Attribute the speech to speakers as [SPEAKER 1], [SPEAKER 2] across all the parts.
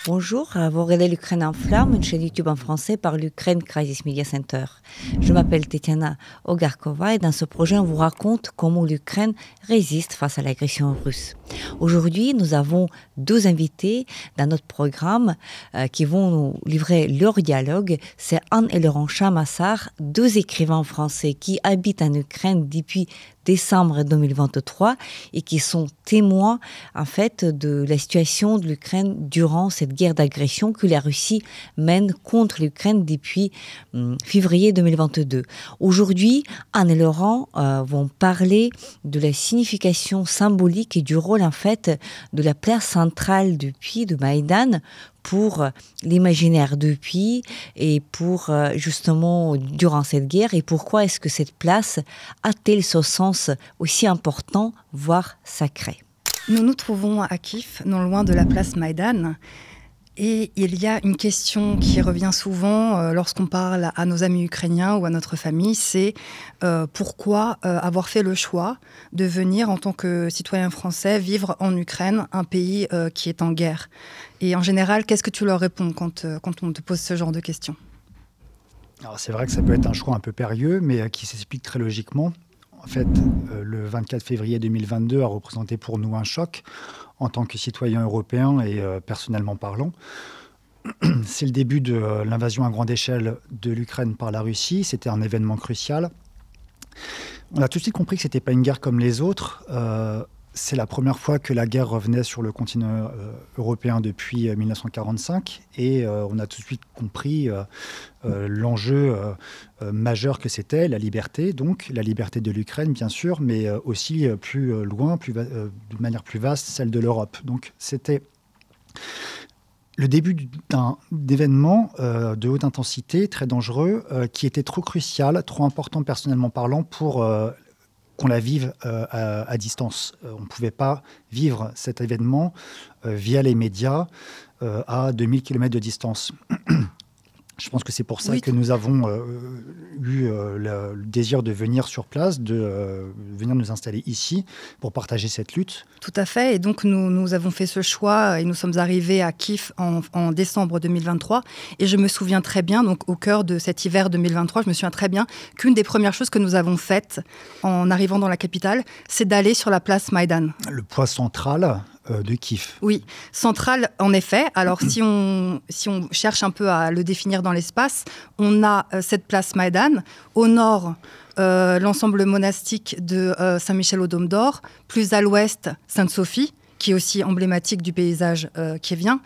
[SPEAKER 1] Bonjour, vous regardez l'Ukraine en flammes, une chaîne YouTube en français par l'Ukraine Crisis Media Center. Je m'appelle Tetiana Ogarkova et dans ce projet, on vous raconte comment l'Ukraine résiste face à l'agression russe. Aujourd'hui, nous avons deux invités dans notre programme qui vont nous livrer leur dialogue. C'est Anne et Laurent Chamassar, deux écrivains français qui habitent en Ukraine depuis décembre 2023 et qui sont témoins en fait de la situation de l'Ukraine durant cette guerre d'agression que la Russie mène contre l'Ukraine depuis février 2022. Aujourd'hui, Anne et Laurent vont parler de la signification symbolique et du rôle en fait de la place centrale du puits de Maïdan pour l'imaginaire du puits et pour justement durant cette guerre, et pourquoi est-ce que cette place a-t-elle ce sens aussi important, voire sacré?
[SPEAKER 2] Nous nous trouvons à Kiev, non loin de la place Maïdan. Et il y a une question qui revient souvent lorsqu'on parle à nos amis ukrainiens ou à notre famille, c'est pourquoi avoir fait le choix de venir en tant que citoyen français vivre en Ukraine, un pays qui est en guerre. Et en général, qu'est-ce que tu leur réponds quand on te pose ce genre de questions?
[SPEAKER 3] Alors c'est vrai que ça peut être un choix un peu périlleux, mais qui s'explique très logiquement. En fait, le 24 février 2022 a représenté pour nous un choc en tant que citoyens européens et personnellement parlant. C'est le début de l'invasion à grande échelle de l'Ukraine par la Russie. C'était un événement crucial. On a tout de suite compris que ce n'était pas une guerre comme les autres. C'est la première fois que la guerre revenait sur le continent européen depuis 1945 et on a tout de suite compris l'enjeu majeur que c'était, la liberté, donc la liberté de l'Ukraine bien sûr, mais aussi plus loin, de manière plus vaste, celle de l'Europe. Donc c'était le début d'événements de haute intensité, très dangereux, qui était trop crucial, trop important personnellement parlant pour qu'on la vive à distance. On ne pouvait pas vivre cet événement via les médias à 2000 km de distance. Je pense que c'est pour ça que nous avons eu le désir de venir sur place, de venir nous installer ici pour partager cette lutte.
[SPEAKER 2] Tout à fait. Et donc, nous avons fait ce choix et nous sommes arrivés à Kiev en décembre 2023. Et je me souviens très bien, donc au cœur de cet hiver 2023, je me souviens très bien qu'une des premières choses que nous avons faites en arrivant dans la capitale, c'est d'aller sur la place Maïdan.
[SPEAKER 3] Le point central de Kiev.
[SPEAKER 2] Oui, central en effet. Alors si on cherche un peu à le définir dans l'espace, on a cette place Maïdan, au nord l'ensemble monastique de Saint-Michel-au-Dôme d'Or, plus à l'ouest Sainte-Sophie, qui est aussi emblématique du paysage kievien,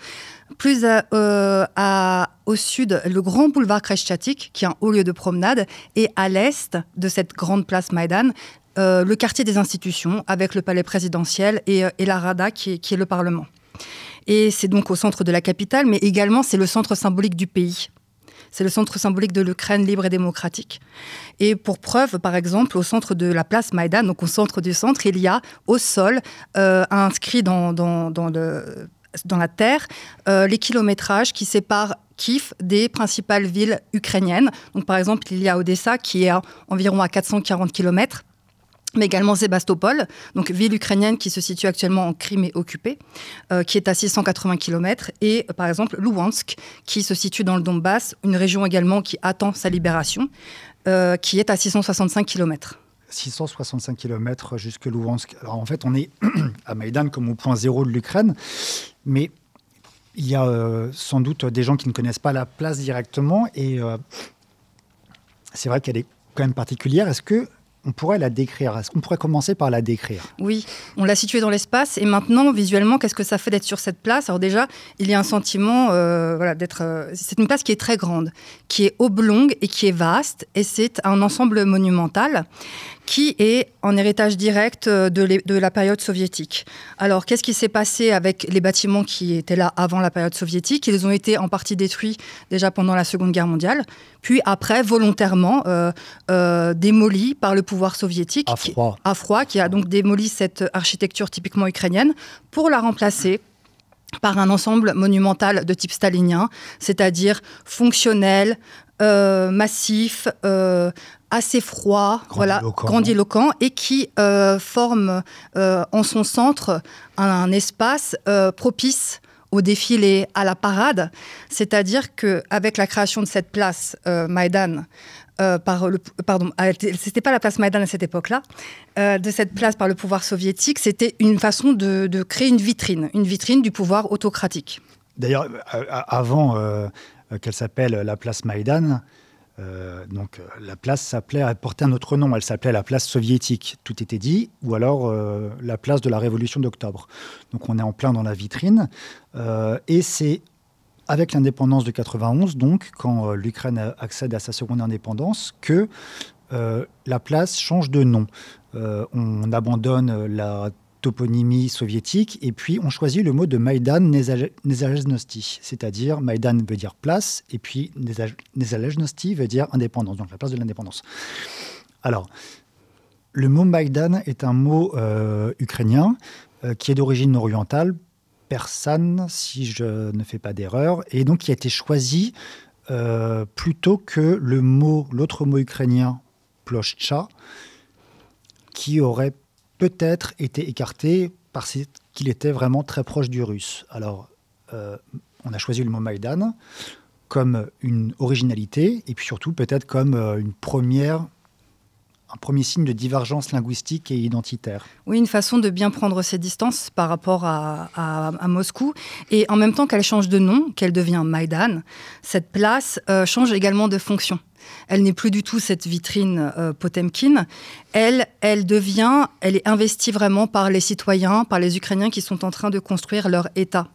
[SPEAKER 2] plus au sud le grand boulevard Khreshchatyk, qui est un haut lieu de promenade, et à l'est de cette grande place Maïdan, le quartier des institutions, avec le palais présidentiel et la Rada, qui est le Parlement. Et c'est donc au centre de la capitale, mais également c'est le centre symbolique du pays. C'est le centre symbolique de l'Ukraine libre et démocratique. Et pour preuve, par exemple, au centre de la place Maïdan, donc au centre du centre, il y a au sol, inscrit dans la terre, les kilométrages qui séparent Kiev des principales villes ukrainiennes. Donc par exemple, il y a Odessa qui est environ à 440 km, mais également Sébastopol, donc ville ukrainienne qui se situe actuellement en Crimée occupée, qui est à 680 km, et par exemple Louhansk, qui se situe dans le Donbass, une région également qui attend sa libération, qui est à 665 km.
[SPEAKER 3] 665 km jusque Louhansk. Alors en fait, on est à Maïdan comme au point zéro de l'Ukraine, mais il y a sans doute des gens qui ne connaissent pas la place directement, et c'est vrai qu'elle est quand même particulière. Est-ce qu'on pourrait la décrire? Est-ce qu'on pourrait commencer par la décrire?
[SPEAKER 2] Oui, on l'a située dans l'espace, et maintenant, visuellement, qu'est-ce que ça fait d'être sur cette place? Alors déjà, il y a un sentiment d'être... c'est une place qui est très grande, qui est oblongue et qui est vaste, et c'est un ensemble monumental qui est en héritage direct de la période soviétique. Alors, qu'est-ce qui s'est passé avec les bâtiments qui étaient là avant la période soviétique? Ils ont été en partie détruits déjà pendant la Seconde Guerre mondiale, puis après, volontairement, démolis par le pouvoir soviétique. À froid, qui a donc démoli cette architecture typiquement ukrainienne pour la remplacer par un ensemble monumental de type stalinien, c'est-à-dire fonctionnel, massif, assez froid, grandiloquent, et qui forme en son centre un espace propice au défilé, à la parade. C'est-à-dire qu'avec la création de cette place Maïdan, c'était pas la place Maïdan à cette époque-là, de cette place par le pouvoir soviétique, c'était une façon de créer une vitrine du pouvoir autocratique.
[SPEAKER 3] D'ailleurs, avant qu'elle s'appelle la place Maïdan, la place portait un autre nom, elle s'appelait la place soviétique, tout était dit, ou alors la place de la Révolution d'octobre. Donc on est en plein dans la vitrine, et c'est avec l'indépendance de 91, donc, quand l'Ukraine accède à sa seconde indépendance, que la place change de nom. On abandonne la toponymie soviétique et puis on choisit le mot de Maïdan Nezalezhnosti, c'est-à-dire Maïdan veut dire place et puis Nezalezhnosti veut dire indépendance, donc la place de l'indépendance. Alors, le mot Maïdan est un mot ukrainien qui est d'origine orientale, persane, si je ne fais pas d'erreur, et donc qui a été choisi plutôt que l'autre mot ukrainien, plochtcha, qui aurait peut-être été écarté parce qu'il était vraiment très proche du russe. Alors, on a choisi le mot Maïdan comme une originalité, et puis surtout peut-être comme un premier signe de divergence linguistique et identitaire.
[SPEAKER 2] Oui, une façon de bien prendre ses distances par rapport à Moscou. Et en même temps qu'elle change de nom, qu'elle devient Maïdan, cette place change également de fonction. Elle n'est plus du tout cette vitrine Potemkin. Elle est investie vraiment par les citoyens, par les Ukrainiens qui sont en train de construire leur État.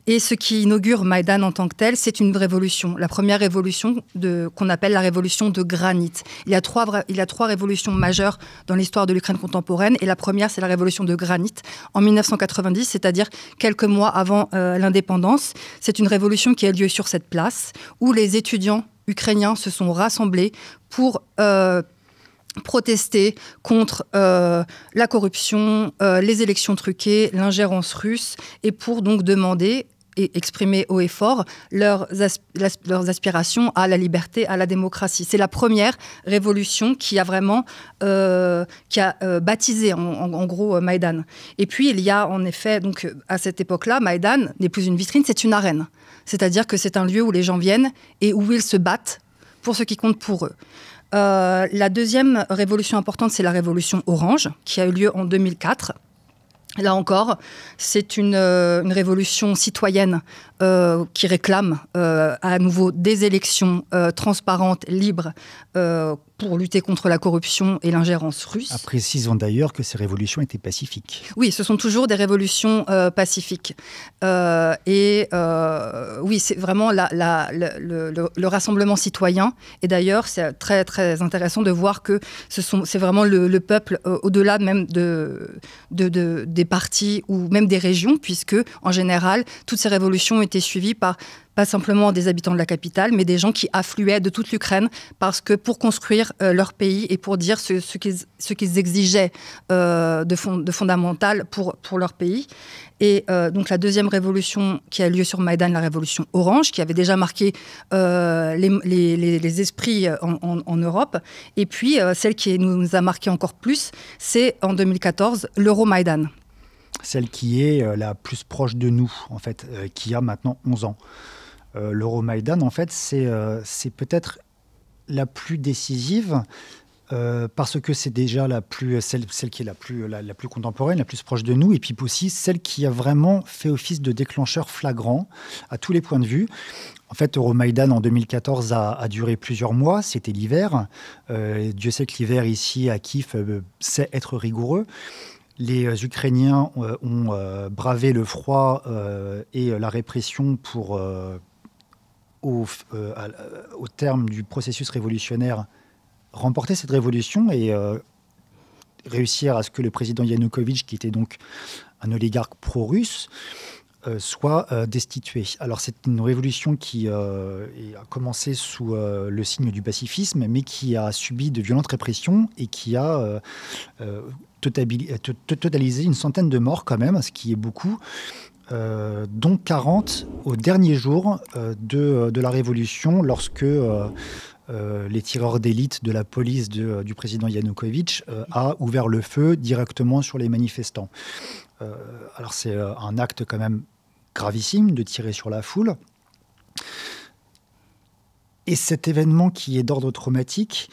[SPEAKER 2] Et ce qui inaugure Maïdan en tant que tel, c'est une révolution. La première révolution qu'on appelle la révolution de granit. Il y a trois révolutions majeures dans l'histoire de l'Ukraine contemporaine. Et la première, c'est la révolution de granit en 1990, c'est-à-dire quelques mois avant l'indépendance. C'est une révolution qui a lieu sur cette place où les étudiants ukrainiens se sont rassemblés pour protester contre la corruption, les élections truquées, l'ingérence russe, et pour donc demander et exprimer haut et fort leurs aspirations à la liberté, à la démocratie. C'est la première révolution qui a vraiment baptisé en gros Maïdan. Et puis il y a en effet, donc à cette époque-là, Maïdan n'est plus une vitrine, c'est une arène. C'est-à-dire que c'est un lieu où les gens viennent et où ils se battent pour ce qui compte pour eux. La deuxième révolution importante, c'est la révolution orange, qui a eu lieu en 2004. Là encore, c'est une révolution citoyenne qui réclame à nouveau des élections transparentes, libres, pour lutter contre la corruption et l'ingérence russe.
[SPEAKER 3] Précisons d'ailleurs que ces révolutions étaient pacifiques.
[SPEAKER 2] Oui, ce sont toujours des révolutions pacifiques. Oui, c'est vraiment le rassemblement citoyen. Et d'ailleurs, c'est très, très intéressant de voir que c'est vraiment le peuple, au-delà même des partis ou même des régions, puisque, en général, toutes ces révolutions étaient suivies par pas simplement des habitants de la capitale, mais des gens qui affluaient de toute l'Ukraine parce que pour construire leur pays et pour dire ce qu'ils exigeaient de fondamental pour leur pays. Et donc la deuxième révolution qui a lieu sur Maïdan, la révolution orange, qui avait déjà marqué les esprits en Europe. Et puis celle qui nous a marqué encore plus, c'est en 2014, l'Euromaïdan.
[SPEAKER 3] Celle qui est la plus proche de nous, en fait, qui a maintenant 11 ans. L'Euromaïdan, en fait, c'est peut-être la plus décisive parce que c'est déjà celle qui est la plus contemporaine, la plus proche de nous, et puis aussi celle qui a vraiment fait office de déclencheur flagrant à tous les points de vue. En fait, Euromaïdan en 2014 a duré plusieurs mois, c'était l'hiver. Dieu sait que l'hiver ici à Kiev sait être rigoureux. Les Ukrainiens ont bravé le froid et la répression pour, au terme du processus révolutionnaire, remporter cette révolution et réussir à ce que le président Yanukovych, qui était donc un oligarque pro-russe, soit destitué. Alors c'est une révolution qui a commencé sous le signe du pacifisme, mais qui a subi de violentes répressions et qui a totalisé une centaine de morts quand même, ce qui est beaucoup, dont 40 au dernier jour de la révolution, lorsque les tireurs d'élite de la police du président Yanukovych a ouvert le feu directement sur les manifestants. Alors c'est un acte quand même gravissime de tirer sur la foule. Et cet événement qui est d'ordre traumatique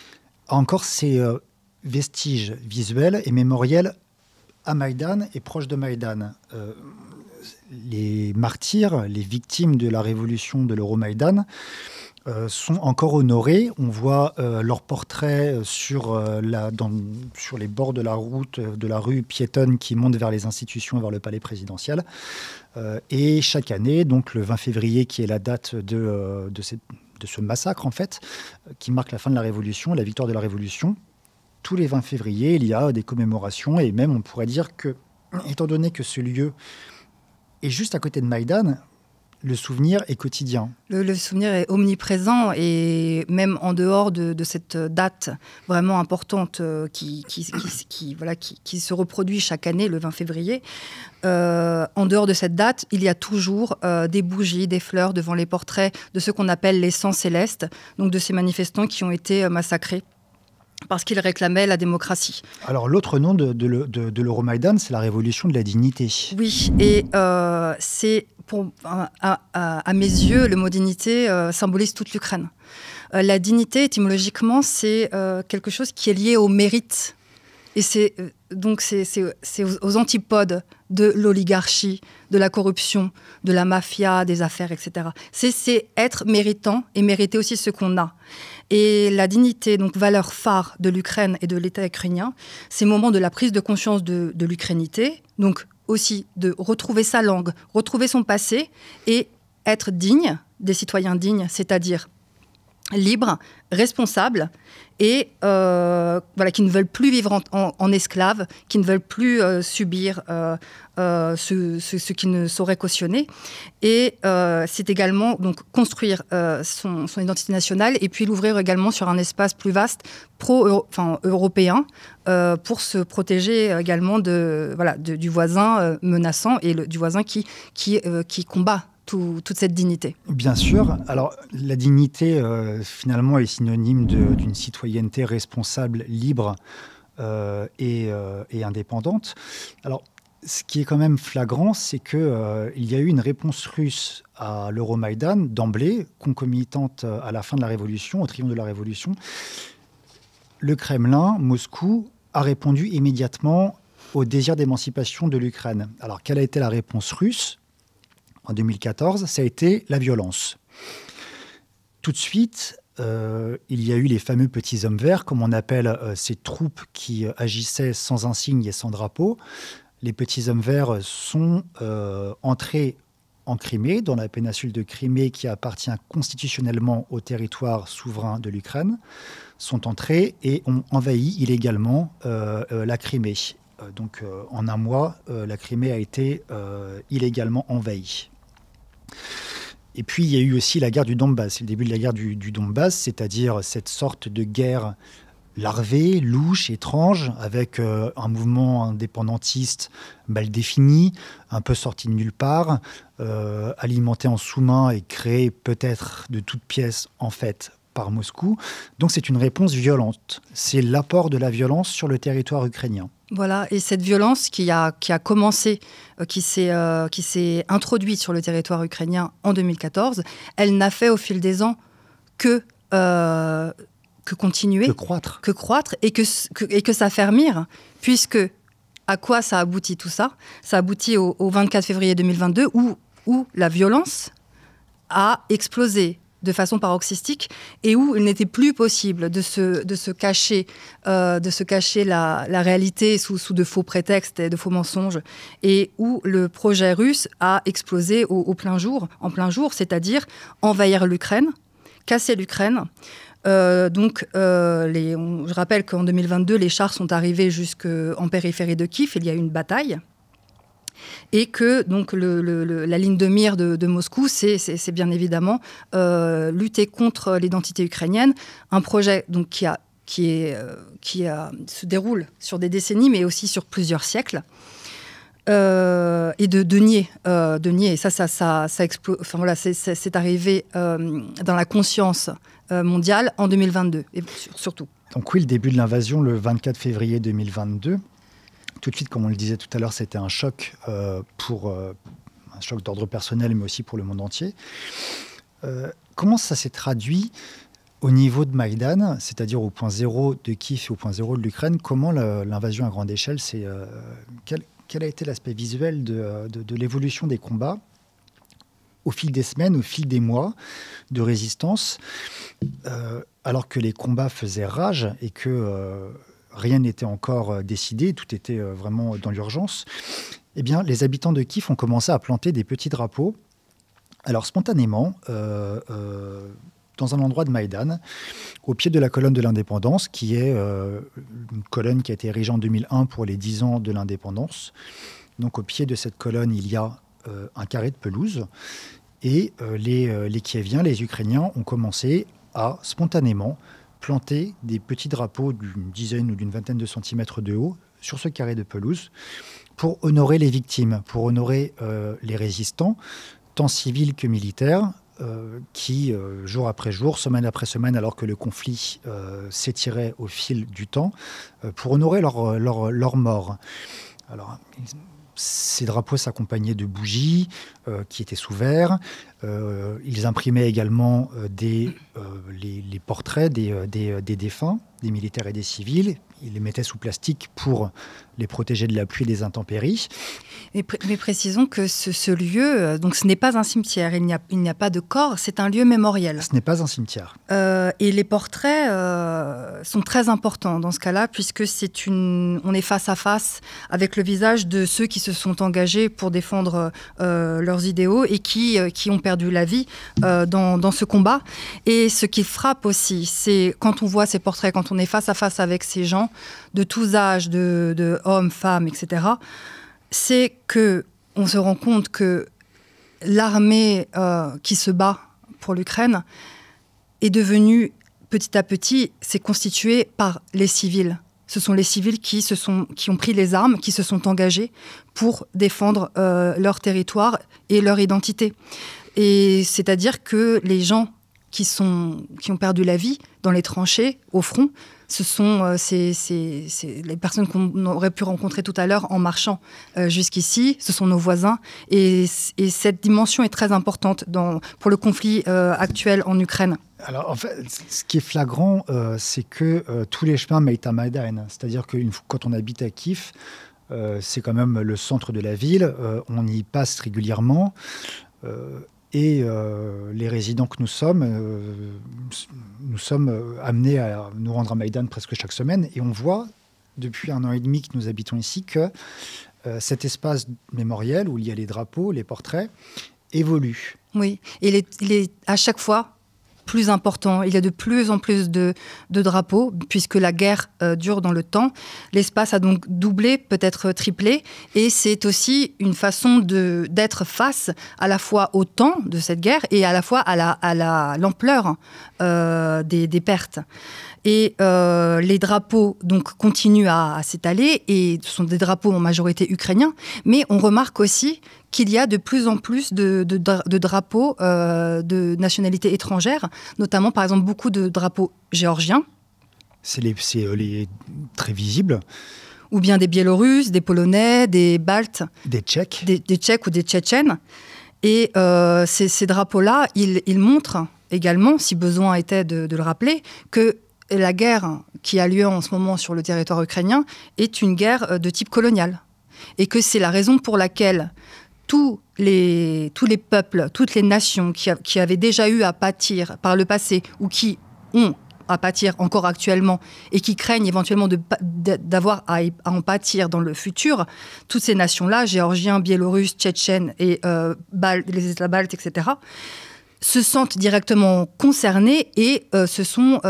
[SPEAKER 3] a encore ses vestiges visuels et mémoriels à Maïdan et proche de Maïdan. Les martyrs, les victimes de la révolution de l'Euromaïdan sont encore honorés. On voit leurs portraits sur les bords de la route, de la rue piétonne qui monte vers les institutions et vers le palais présidentiel. Et chaque année, donc le 20 février, qui est la date de ce massacre, en fait, qui marque la fin de la Révolution, la victoire de la Révolution, tous les 20 février, il y a des commémorations. Et même, on pourrait dire que, étant donné que ce lieu est juste à côté de Maïdan, le souvenir est quotidien. Le
[SPEAKER 2] souvenir est omniprésent et même en dehors de cette date vraiment importante qui se reproduit chaque année, le 20 février, en dehors de cette date, il y a toujours des bougies, des fleurs devant les portraits de ce qu'on appelle les sangs célestes, donc de ces manifestants qui ont été massacrés parce qu'ils réclamaient la démocratie.
[SPEAKER 3] Alors l'autre nom de l'Euromaïdan, c'est la révolution de la dignité.
[SPEAKER 2] Oui, et c'est... À mes yeux, le mot dignité symbolise toute l'Ukraine. La dignité, étymologiquement, c'est quelque chose qui est lié au mérite. Et c'est aux antipodes de l'oligarchie, de la corruption, de la mafia, des affaires, etc. C'est être méritant et mériter aussi ce qu'on a. Et la dignité, donc valeur phare de l'Ukraine et de l'État ukrainien, c'est le moment de la prise de conscience de l'ukrainité, donc aussi de retrouver sa langue, retrouver son passé et être digne, des citoyens dignes, c'est-à-dire libres, responsables et qui ne veulent plus vivre en esclaves, qui ne veulent plus subir ce qu'ils ne sauraient cautionner. Et c'est également donc, construire son identité nationale et puis l'ouvrir également sur un espace plus vaste, européen, pour se protéger également du voisin menaçant et du voisin qui combat toute cette dignité.
[SPEAKER 3] Bien sûr. Alors, la dignité, finalement, est synonyme d'une citoyenneté responsable, libre et indépendante. Alors, ce qui est quand même flagrant, c'est qu'il y a eu une réponse russe à l'Euromaïdan, d'emblée, concomitante à la fin de la Révolution, au triomphe de la Révolution. Le Kremlin, Moscou, a répondu immédiatement au désir d'émancipation de l'Ukraine. Alors, quelle a été la réponse russe ? En 2014, ça a été la violence. Tout de suite, il y a eu les fameux petits hommes verts, comme on appelle ces troupes qui agissaient sans insigne et sans drapeau. Les petits hommes verts sont entrés en Crimée, dans la péninsule de Crimée qui appartient constitutionnellement au territoire souverain de l'Ukraine, sont entrés et ont envahi illégalement la Crimée. Donc en un mois, la Crimée a été illégalement envahie. Et puis, il y a eu aussi la guerre du Donbass. C'est le début de la guerre du Donbass, c'est-à-dire cette sorte de guerre larvée, louche, étrange, avec un mouvement indépendantiste mal défini, un peu sorti de nulle part, alimenté en sous-main et créé peut-être de toutes pièces, en fait, par Moscou. Donc, c'est une réponse violente. C'est l'apport de la violence sur le territoire ukrainien.
[SPEAKER 2] Voilà, et cette violence qui a commencé, qui s'est introduite sur le territoire ukrainien en 2014, elle n'a fait au fil des ans que continuer, que croître et que s'affermir, puisque à quoi ça aboutit tout ça ? Ça aboutit au 24 février 2022 où la violence a explosé de façon paroxystique et où il n'était plus possible de se cacher la réalité sous de faux prétextes et de faux mensonges, et où le projet russe a explosé en plein jour, c'est-à-dire envahir l'Ukraine, casser l'Ukraine. Je rappelle qu'en 2022, les chars sont arrivés jusqu'en périphérie de Kiev, il y a eu une bataille. Et que donc la ligne de mire de Moscou, c'est bien évidemment lutter contre l'identité ukrainienne, un projet donc qui se déroule sur des décennies, mais aussi sur plusieurs siècles, et de nier. Et ça explose. Enfin voilà, c'est arrivé dans la conscience mondiale en 2022, et surtout.
[SPEAKER 3] Donc oui, le début de l'invasion, le 24 février 2022. Tout de suite, comme on le disait tout à l'heure, c'était un choc pour choc d'ordre personnel, mais aussi pour le monde entier. Comment ça s'est traduit au niveau de Maïdan, c'est-à-dire au point zéro de Kiev et au point zéro de l'Ukraine? Comment l'invasion à grande échelle, quel a été l'aspect visuel de l'évolution des combats au fil des semaines, au fil des mois de résistance, alors que les combats faisaient rage et que rien n'était encore décidé, tout était vraiment dans l'urgence? Eh bien, les habitants de Kiev ont commencé à planter des petits drapeaux. Alors, spontanément, dans un endroit de Maïdan, au pied de la colonne de l'indépendance, qui est une colonne qui a été érigée en 2001 pour les 10 ans de l'indépendance. Donc, au pied de cette colonne, il y a un carré de pelouse. Et les Kieviens, les Ukrainiens, ont commencé à spontanément planter des petits drapeaux d'une dizaine ou d'une vingtaine de centimètres de haut sur ce carré de pelouse pour honorer les victimes, pour honorer les résistants, tant civils que militaires, qui, jour après jour, semaine après semaine, alors que le conflit s'étirait au fil du temps, pour honorer leur mort. Alors, ces drapeaux s'accompagnaient de bougies qui étaient sous verre. Ils imprimaient également les portraits des défunts, des militaires et des civils. Ils les mettaient sous plastique pour les protéger de la pluie et des intempéries.
[SPEAKER 2] Mais précisons que ce lieu, donc ce n'est pas un cimetière, il n'y a pas de corps, c'est un lieu mémoriel.
[SPEAKER 3] Ce n'est pas un cimetière.
[SPEAKER 2] Et les portraits sont très importants dans ce cas-là, puisque on est face à face avec le visage de ceux qui se sont engagés pour défendre leurs idéaux et qui ont perdu la vie dans ce combat. Et ce qui frappe aussi, c'est quand on voit ces portraits, quand on est face à face avec ces gens, de tous âges, de hommes, femmes, etc., c'est qu'on se rend compte que l'armée qui se bat pour l'Ukraine est devenue, petit à petit, s'est constituée par les civils. Ce sont les civils qui ont pris les armes, qui se sont engagés pour défendre leur territoire et leur identité. Et c'est-à-dire que les gens qui ont perdu la vie dans les tranchées, au front, ce sont les personnes qu'on aurait pu rencontrer tout à l'heure en marchant jusqu'ici. Ce sont nos voisins. Et cette dimension est très importante pour le conflit actuel en Ukraine.
[SPEAKER 3] Alors, en fait, ce qui est flagrant, c'est que tous les chemins mènent à Maïdan. C'est-à-dire que quand on habite à Kiev, c'est quand même le centre de la ville. On y passe régulièrement. Et les résidents que nous sommes amenés à nous rendre à Maïdan presque chaque semaine. Et on voit, depuis 1 an et demi que nous habitons ici, que cet espace mémoriel où il y a les drapeaux, les portraits, évolue.
[SPEAKER 2] Oui, et il est à chaque fois plus important. Il y a de plus en plus de drapeaux, puisque la guerre dure dans le temps. L'espace a donc doublé, peut-être triplé, et c'est aussi une façon d'être face à la fois au temps de cette guerre et à la fois à l'ampleur des pertes. Et les drapeaux donc continuent à s'étaler, et ce sont des drapeaux en majorité ukrainiens, mais on remarque aussi qu'il y a de plus en plus de drapeaux de nationalité étrangère, notamment par exemple beaucoup de drapeaux géorgiens.
[SPEAKER 3] C'est très visible.
[SPEAKER 2] Ou bien des Biélorusses, des Polonais, des Baltes.
[SPEAKER 3] Des Tchèques.
[SPEAKER 2] Des Tchèques ou des Tchétchènes. Et ces drapeaux-là, ils montrent également, si besoin était de le rappeler, que la guerre qui a lieu en ce moment sur le territoire ukrainien est une guerre de type colonial. Et que c'est la raison pour laquelle tous les peuples, toutes les nations qui avaient déjà eu à pâtir par le passé ou qui ont à pâtir encore actuellement et qui craignent éventuellement d'avoir à en pâtir dans le futur, toutes ces nations-là, Géorgiens, Biélorusses, Tchétchènes et les États baltes, etc., se sentent directement concernés et se sont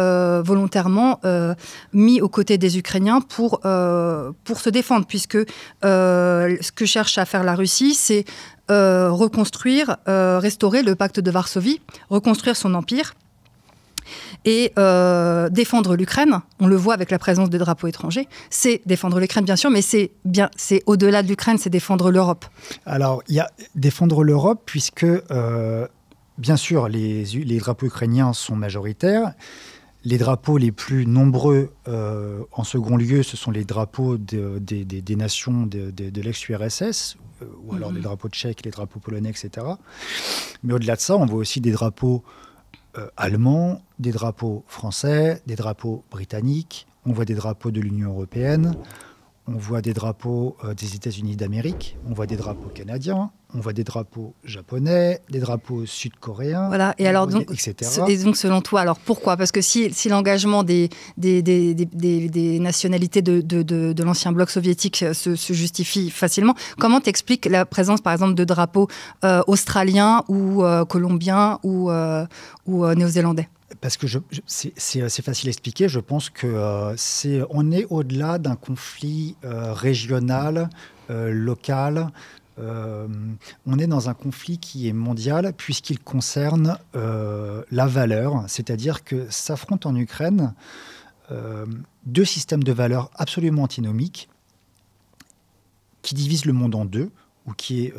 [SPEAKER 2] volontairement mis aux côtés des Ukrainiens pour se défendre, puisque ce que cherche à faire la Russie, c'est reconstruire, restaurer le pacte de Varsovie, reconstruire son empire et défendre l'Ukraine. On le voit avec la présence des drapeaux étrangers. C'est défendre l'Ukraine, bien sûr, mais c'est au-delà de l'Ukraine, c'est défendre l'Europe.
[SPEAKER 3] Alors, il y a défendre l'Europe, puisque bien sûr, les drapeaux ukrainiens sont majoritaires. Les drapeaux les plus nombreux, en second lieu, ce sont les drapeaux des nations de l'ex-URSS, ou alors des drapeaux tchèques, les drapeaux polonais, etc. Mais au-delà de ça, on voit aussi des drapeaux allemands, des drapeaux français, des drapeaux britanniques, on voit des drapeaux de l'Union européenne, on voit des drapeaux des États-Unis d'Amérique, on voit des drapeaux canadiens, on voit des drapeaux japonais, des drapeaux sud-coréens,
[SPEAKER 2] voilà. Et alors donc,
[SPEAKER 3] etc.
[SPEAKER 2] Et donc selon toi, alors pourquoi ? Parce que si l'engagement des nationalités de l'ancien bloc soviétique se justifie facilement, comment t'expliques la présence par exemple de drapeaux australiens ou colombiens ou néo-zélandais ?
[SPEAKER 3] Parce que c'est facile à expliquer. Je pense que on est au-delà d'un conflit régional, local. On est dans un conflit qui est mondial puisqu'il concerne la valeur. C'est-à-dire que s'affrontent en Ukraine deux systèmes de valeurs absolument antinomiques qui divisent le monde en deux, ou qui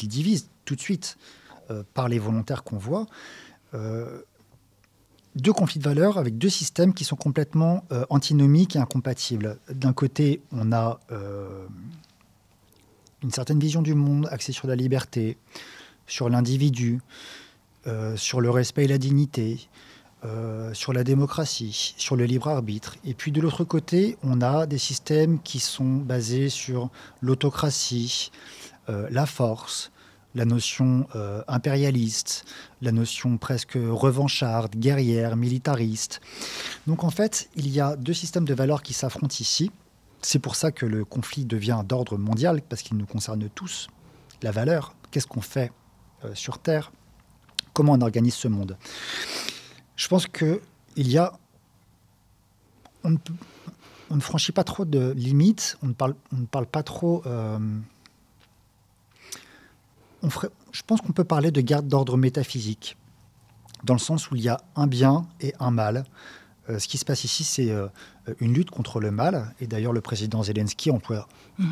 [SPEAKER 3] divisent tout de suite par les volontaires qu'on voit. Deux conflits de valeurs avec deux systèmes qui sont complètement antinomiques et incompatibles. D'un côté, on a une certaine vision du monde axée sur la liberté, sur l'individu, sur le respect et la dignité, sur la démocratie, sur le libre arbitre. Et puis de l'autre côté, on a des systèmes qui sont basés sur l'autocratie, la force, la notion impérialiste, la notion presque revancharde, guerrière, militariste. Donc en fait, il y a deux systèmes de valeurs qui s'affrontent ici. C'est pour ça que le conflit devient d'ordre mondial, parce qu'il nous concerne tous. La valeur, qu'est-ce qu'on fait sur Terre ? Comment on organise ce monde ? Je pense qu'il y a... On ne franchit pas trop de limites, on ne parle pas trop... Je pense qu'on peut parler de garde d'ordre métaphysique, dans le sens où il y a un bien et un mal. Ce qui se passe ici, c'est une lutte contre le mal. Et d'ailleurs, le président Zelensky emploie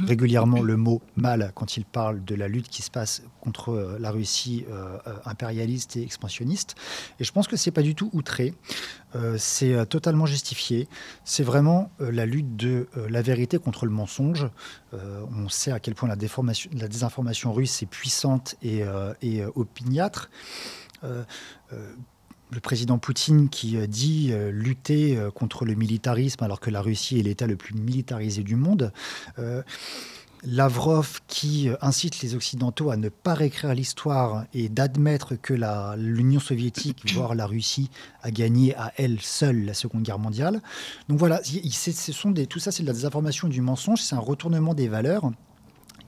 [SPEAKER 3] régulièrement le mot « mal » quand il parle de la lutte qui se passe contre la Russie impérialiste et expansionniste. Et je pense que ce n'est pas du tout outré. C'est totalement justifié. C'est vraiment la lutte de la vérité contre le mensonge. On sait à quel point la désinformation russe est puissante et opiniâtre. Le président Poutine qui dit lutter contre le militarisme alors que la Russie est l'État le plus militarisé du monde. Lavrov qui incite les Occidentaux à ne pas réécrire l'histoire et d'admettre que l'Union soviétique, voire la Russie, a gagné à elle seule la Seconde Guerre mondiale. Donc voilà, tout ça c'est de la désinformation, du mensonge, c'est un retournement des valeurs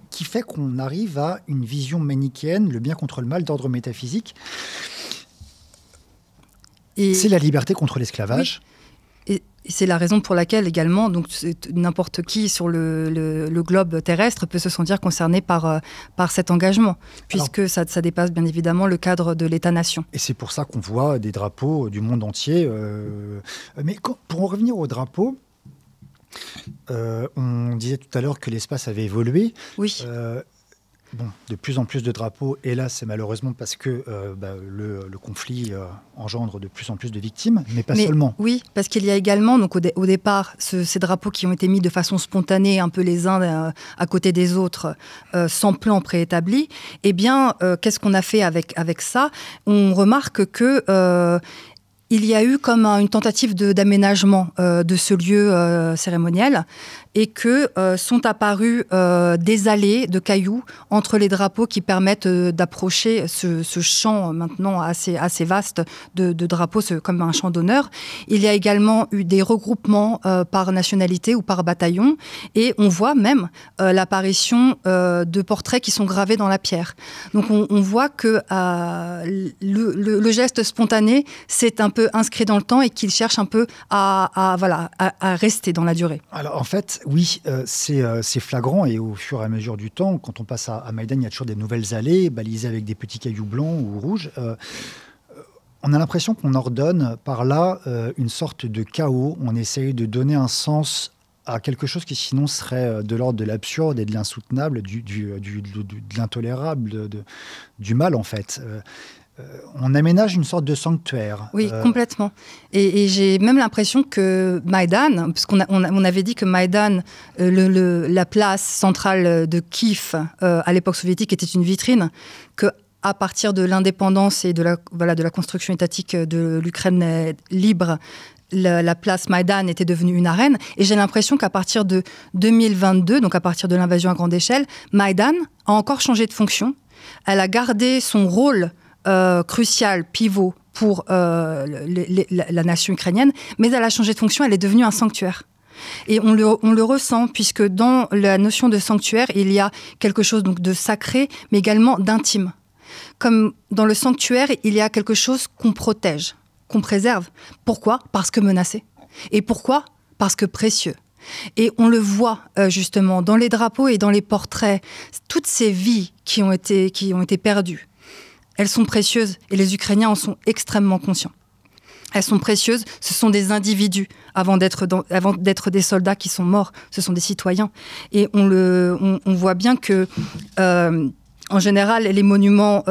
[SPEAKER 3] qui fait qu'on arrive à une vision manichéenne, le bien contre le mal, d'ordre métaphysique. C'est la liberté contre l'esclavage.
[SPEAKER 2] Oui. Et c'est la raison pour laquelle également, donc, n'importe qui sur le globe terrestre peut se sentir concerné par cet engagement, puisque ça dépasse bien évidemment le cadre de l'État-nation.
[SPEAKER 3] Et c'est pour ça qu'on voit des drapeaux du monde entier. Mais pour en revenir aux drapeaux, on disait tout à l'heure que l'espace avait évolué.
[SPEAKER 2] Oui.
[SPEAKER 3] De plus en plus de drapeaux, et là c'est malheureusement parce que le conflit engendre de plus en plus de victimes, mais seulement.
[SPEAKER 2] Oui, parce qu'il y a également, donc au départ, ces drapeaux qui ont été mis de façon spontanée, un peu les uns à côté des autres, sans plan préétabli. Eh bien, qu'est-ce qu'on a fait avec ça ? On remarque que... il y a eu comme une tentative d'aménagement de ce lieu cérémoniel et que sont apparus des allées de cailloux entre les drapeaux qui permettent d'approcher ce champ maintenant assez vaste de drapeaux, comme un champ d'honneur. Il y a également eu des regroupements par nationalité ou par bataillon et on voit même l'apparition de portraits qui sont gravés dans la pierre. Donc on voit que le geste spontané s'est un peu inscrit dans le temps et qu'il cherche un peu à rester dans la durée.
[SPEAKER 3] Alors en fait, oui, c'est flagrant et au fur et à mesure du temps, quand on passe à Maïdan, il y a toujours des nouvelles allées balisées avec des petits cailloux blancs ou rouges. On a l'impression qu'on ordonne par là une sorte de chaos. On essaye de donner un sens à quelque chose qui sinon serait de l'ordre de l'absurde et de l'insoutenable, de l'intolérable, du mal en fait. on aménage une sorte de sanctuaire.
[SPEAKER 2] Oui, complètement. Et j'ai même l'impression que Maïdan, parce on avait dit que Maïdan, la place centrale de Kiev à l'époque soviétique était une vitrine, qu'à partir de l'indépendance et de la construction étatique de l'Ukraine libre, la place Maïdan était devenue une arène. Et j'ai l'impression qu'à partir de 2022, donc à partir de l'invasion à grande échelle, Maïdan a encore changé de fonction. Elle a gardé son rôle crucial, pivot pour la nation ukrainienne, mais elle a changé de fonction, elle est devenue un sanctuaire. Et on le ressent, puisque dans la notion de sanctuaire, il y a quelque chose donc de sacré, mais également d'intime. Comme dans le sanctuaire, il y a quelque chose qu'on protège, qu'on préserve. Pourquoi ? Parce que menacé. Et pourquoi ? Parce que précieux. Et on le voit justement dans les drapeaux et dans les portraits, toutes ces vies qui ont été perdues. Elles sont précieuses et les Ukrainiens en sont extrêmement conscients. Elles sont précieuses, ce sont des individus avant d'être des soldats qui sont morts, ce sont des citoyens. Et on voit bien que, en général, les monuments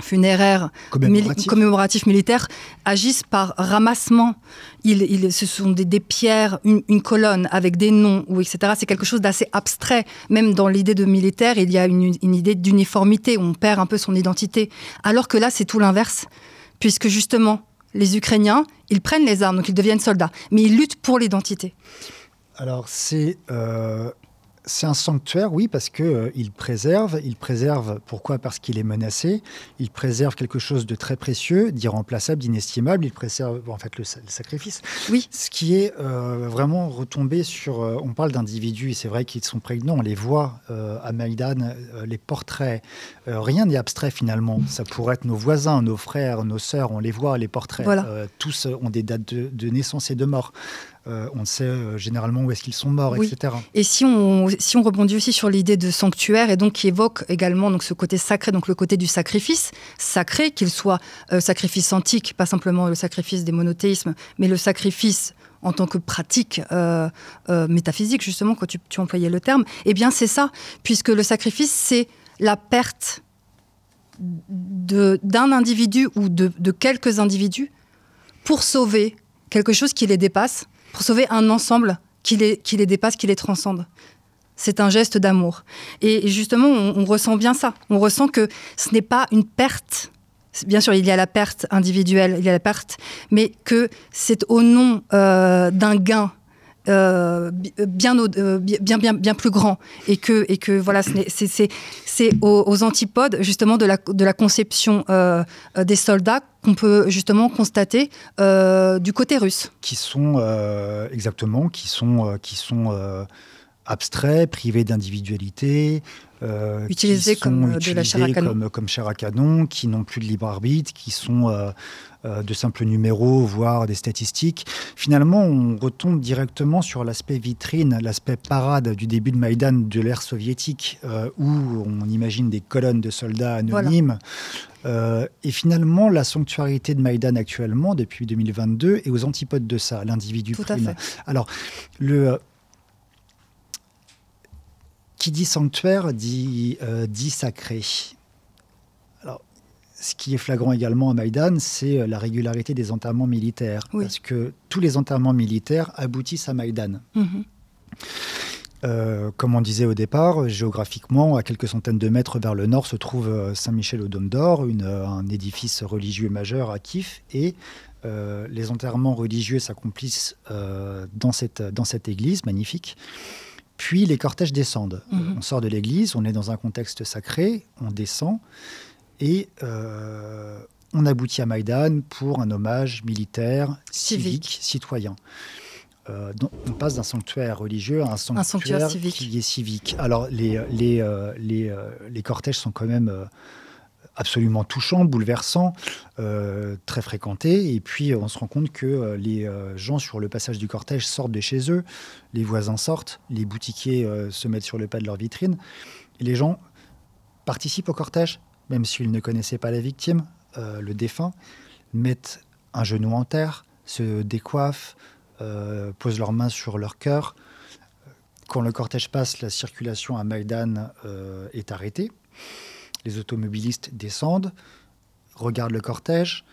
[SPEAKER 2] funéraires, commémoratifs militaires agissent par ramassement. Ce sont des pierres, une colonne avec des noms, etc. C'est quelque chose d'assez abstrait. Même dans l'idée de militaire, il y a une idée d'uniformité, où on perd un peu son identité. Alors que là, c'est tout l'inverse. Puisque justement, les Ukrainiens, ils prennent les armes, donc ils deviennent soldats. Mais ils luttent pour l'identité.
[SPEAKER 3] Alors, c'est un sanctuaire, oui, parce qu'il préserve. Il préserve, pourquoi ? Parce qu'il est menacé. Il préserve quelque chose de très précieux, d'irremplaçable, d'inestimable. Il préserve, en fait, le sacrifice.
[SPEAKER 2] Oui.
[SPEAKER 3] Ce qui est vraiment retombé sur... on parle d'individus, et c'est vrai qu'ils sont prégnants. On les voit à Maïdan, les portraits. Rien n'est abstrait, finalement. Ça pourrait être nos voisins, nos frères, nos sœurs. On les voit, les portraits.
[SPEAKER 2] Voilà.
[SPEAKER 3] Tous ont des dates de naissance et de mort. On sait généralement où est-ce qu'ils sont morts,
[SPEAKER 2] oui.
[SPEAKER 3] etc.
[SPEAKER 2] Et si on rebondit aussi sur l'idée de sanctuaire, et donc qui évoque également donc, ce côté sacré, donc le côté du sacrifice, sacré, qu'il soit sacrifice antique, pas simplement le sacrifice des monothéismes, mais le sacrifice en tant que pratique métaphysique, justement, quand tu employais le terme, eh bien c'est ça, puisque le sacrifice, c'est la perte d'un individu ou de quelques individus pour sauver quelque chose qui les dépasse, pour sauver un ensemble qui les dépasse, qui les transcende. C'est un geste d'amour. Et justement, on ressent bien ça. On ressent que ce n'est pas une perte. Bien sûr, il y a la perte individuelle, il y a la perte, mais que c'est au nom d'un gain bien plus grand. Et que voilà, c'est aux antipodes, justement, de la conception des soldats qu'on peut justement constater du côté russe.
[SPEAKER 3] Qui sont abstraits, privés d'individualité,
[SPEAKER 2] utilisés comme de la chair à canon.
[SPEAKER 3] Comme chair à canon, qui n'ont plus de libre arbitre, qui sont de simples numéros, voire des statistiques. Finalement, on retombe directement sur l'aspect vitrine, l'aspect parade du début de Maïdan de l'ère soviétique, où on imagine des colonnes de soldats anonymes. Voilà. Et finalement, la sanctuarité de Maïdan actuellement, depuis 2022, est aux antipodes de ça, l'individu prime. Alors, qui dit sanctuaire dit sacré. Alors, ce qui est flagrant également à Maïdan, c'est la régularité des enterrements militaires. Oui. Parce que tous les enterrements militaires aboutissent à Maïdan. Comme on disait au départ, géographiquement, à quelques centaines de mètres vers le nord, se trouve Saint-Michel au Dôme d'Or, un édifice religieux majeur à Kiev. Et les enterrements religieux s'accomplissent dans cette église magnifique. Puis les cortèges descendent. On sort de l'église, on est dans un contexte sacré, on descend et on aboutit à Maïdan pour un hommage militaire, civique, citoyen. On passe d'un sanctuaire religieux à un sanctuaire qui est civique. Alors les cortèges sont quand même absolument touchants, bouleversants, très fréquentés. Et puis, on se rend compte que les gens sur le passage du cortège sortent de chez eux, les voisins sortent, les boutiquiers se mettent sur le pas de leur vitrine. Et les gens participent au cortège, même s'ils ne connaissaient pas la victime, le défunt, mettent un genou en terre, se décoiffent, posent leurs mains sur leur cœur. Quand le cortège passe, la circulation à Maïdan est arrêtée. Les automobilistes descendent, regardent le cortège,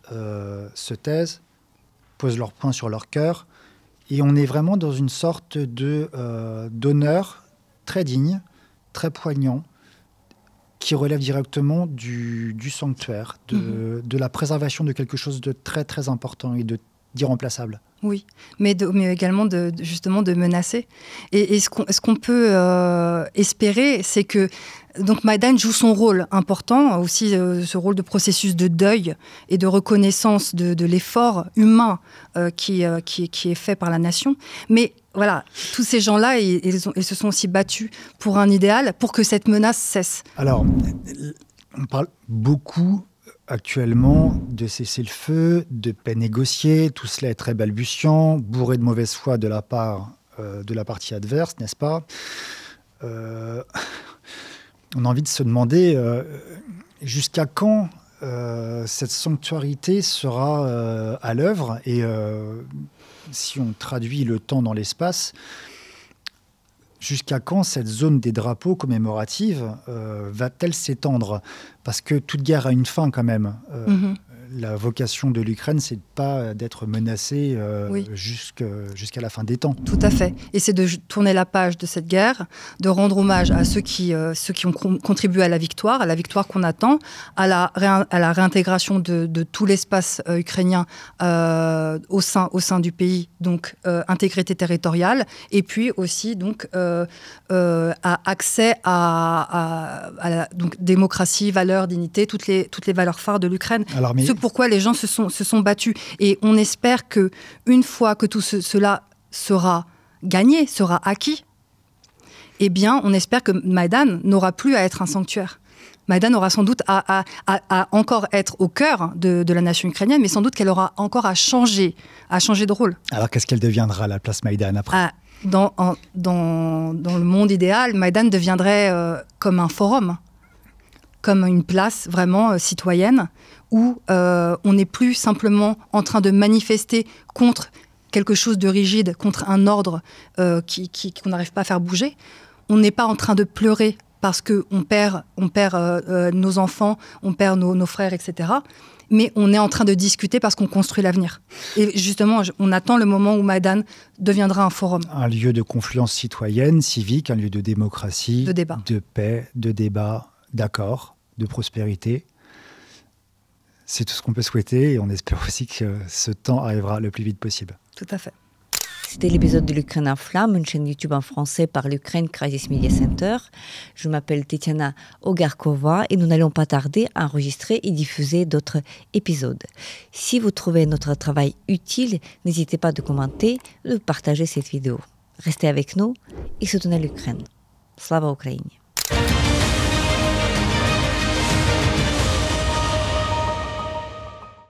[SPEAKER 3] se taisent, posent leur poing sur leur cœur. Et on est vraiment dans une sorte d'honneur très digne, très poignant, qui relève directement du sanctuaire, de la préservation de quelque chose de très très important et d'irremplaçable.
[SPEAKER 2] Oui, mais également justement de menacer. Et ce qu'on peut espérer, c'est que donc Maïdan joue son rôle important, aussi ce rôle de processus de deuil et de reconnaissance de l'effort humain qui est fait par la nation. Mais voilà, tous ces gens-là, ils se sont aussi battus pour un idéal, pour que cette menace cesse.
[SPEAKER 3] Alors, on parle beaucoup actuellement de cessez-le-feu, de paix négociée. Tout cela est très balbutiant, bourré de mauvaise foi de la part de la partie adverse, n'est-ce pas ? On a envie de se demander jusqu'à quand cette sanctuarité sera à l'œuvre. Et si on traduit le temps dans l'espace, jusqu'à quand cette zone des drapeaux commémoratifs va-t-elle s'étendre ? Parce que toute guerre a une fin quand même. La vocation de l'Ukraine, c'est pas d'être menacée jusqu'à la fin des temps.
[SPEAKER 2] Tout à fait. Et c'est de tourner la page de cette guerre, de rendre hommage à ceux qui ont contribué à la victoire qu'on attend, à la réintégration de tout l'espace ukrainien au sein du pays, donc intégrité territoriale, et puis aussi donc accès à la donc, démocratie, valeurs, dignité, toutes les valeurs phares de l'Ukraine. Pourquoi les gens se sont battus. Et on espère qu'une fois que tout cela sera gagné, sera acquis, eh bien, on espère que Maïdan n'aura plus à être un sanctuaire. Maïdan aura sans doute à encore être au cœur de la nation ukrainienne, mais sans doute qu'elle aura encore à changer de rôle.
[SPEAKER 3] Alors, qu'est-ce qu'elle deviendra, la place Maïdan, après ?
[SPEAKER 2] Dans le monde idéal, Maïdan deviendrait comme un forum, comme une place vraiment citoyenne, où on n'est plus simplement en train de manifester contre quelque chose de rigide, contre un ordre qu'on n'arrive pas à faire bouger. On n'est pas en train de pleurer parce qu'on perd nos enfants, on perd nos frères, etc. Mais on est en train de discuter parce qu'on construit l'avenir. Et justement, on attend le moment où Maïdan deviendra un forum.
[SPEAKER 3] Un lieu de confluence citoyenne, civique, un lieu de démocratie,
[SPEAKER 2] de débat,
[SPEAKER 3] de paix, de débat, d'accord, de prospérité. C'est tout ce qu'on peut souhaiter et on espère aussi que ce temps arrivera le plus vite possible.
[SPEAKER 2] Tout à fait.
[SPEAKER 1] C'était l'épisode de l'Ukraine en flammes, une chaîne YouTube en français par l'Ukraine Crisis Media Center. Je m'appelle Tetiana Ogarkova et nous n'allons pas tarder à enregistrer et diffuser d'autres épisodes. Si vous trouvez notre travail utile, n'hésitez pas de commenter et de partager cette vidéo. Restez avec nous et soutenez l'Ukraine. Slava Ukraini!